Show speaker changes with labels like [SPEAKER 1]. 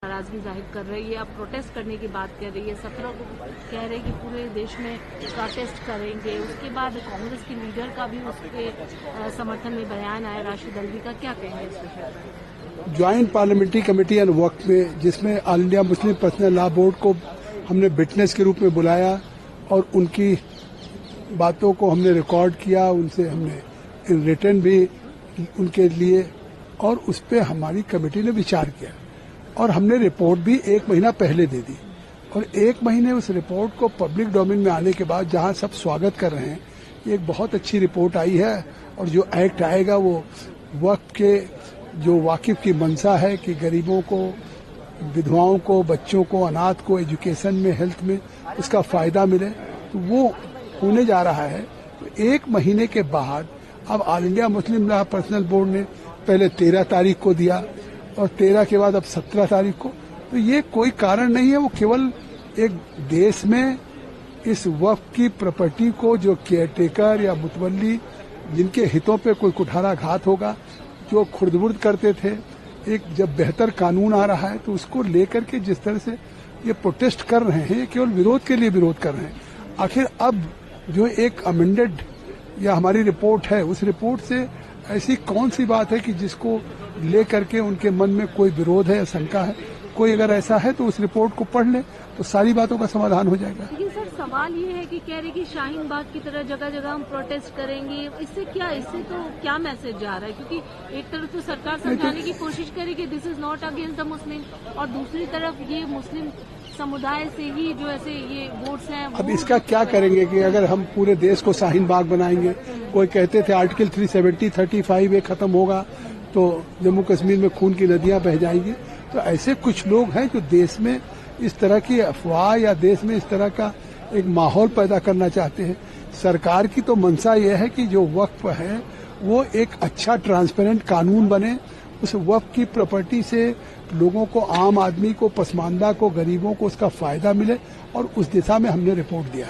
[SPEAKER 1] नाराजगी जाहिर कर रही है, अब प्रोटेस्ट करने की बात कर रही है। 17 को कह रहे हैं कि पूरे देश में प्रोटेस्ट करेंगे। उसके बाद कांग्रेस के लीडर का भी उसके समर्थन में बयान आया। राशिद अल्वी का क्या कहेंगे इस विषय पर?
[SPEAKER 2] ज्वाइंट पार्लियामेंट्री कमेटी एंड वक्त में, जिसमें all India Muslim personal law board को हमने विटनेस के रूप में बुलाया और उनकी बातों को हमने रिकॉर्ड किया, उनसे हमने रिटर्न भी उनके लिए, और उस पर हमारी कमेटी ने विचार किया और हमने रिपोर्ट भी 1 महीना पहले दे दी। और 1 महीने उस रिपोर्ट को पब्लिक डोमेन में आने के बाद, जहां सब स्वागत कर रहे हैं, एक बहुत अच्छी रिपोर्ट आई है। और जो एक्ट आएगा वो वक्त के जो वाकिफ की मंशा है कि गरीबों को, विधवाओं को, बच्चों को, अनाथ को एजुकेशन में, हेल्थ में इसका फायदा मिले, तो वो होने जा रहा है। तो 1 महीने के बाद अब all India Muslim law personal board ने पहले 13 तारीख को दिया और 13 के बाद अब 17 तारीख को। तो ये कोई कारण नहीं है, वो केवल एक देश में इस वक्त की प्रॉपर्टी को जो केयरटेकर या मुतवल्ली, जिनके हितों पे कोई कुठाराघात होगा, जो खुर्द-बुर्द करते थे, एक जब बेहतर कानून आ रहा है तो उसको लेकर के जिस तरह से ये प्रोटेस्ट कर रहे हैं, ये केवल विरोध के लिए विरोध कर रहे हैं। आखिर अब जो एक अमेंडेड या हमारी रिपोर्ट है, उस रिपोर्ट से ऐसी कौन सी बात है कि जिसको लेकर के उनके मन में कोई विरोध है या शंका है? कोई अगर ऐसा है तो उस रिपोर्ट को पढ़ ले तो सारी बातों का समाधान हो जाएगा।
[SPEAKER 1] लेकिन सर, सवाल ये है कि कह रहे कि शाहीन बाग की तरह जगह जगह हम प्रोटेस्ट करेंगे। इससे तो क्या मैसेज जा रहा है? क्योंकि एक तरफ तो सरकार समझाने की कोशिश करे कि this is not against the Muslim, और दूसरी तरफ ये मुस्लिम समुदाय से ही जो ऐसे ये वोट्स हैं।
[SPEAKER 2] अब इसका क्या करेंगे कि अगर हम पूरे देश को शाहीन बाग बनाएंगे? कोई कहते थे आर्टिकल 370, 35 ये खत्म होगा तो जम्मू कश्मीर में खून की नदियां बह जाएंगी। तो ऐसे कुछ लोग हैं जो देश में इस तरह की अफवाह या देश में इस तरह का एक माहौल पैदा करना चाहते हैं। सरकार की तो मंशा ये है कि जो वक्फ है वो एक अच्छा ट्रांसपेरेंट कानून बने, उस वक्फ की प्रॉपर्टी से लोगों को, आम आदमी को, पसमानदा को, गरीबों को उसका फायदा मिले, और उस दिशा में हमने रिपोर्ट दिया।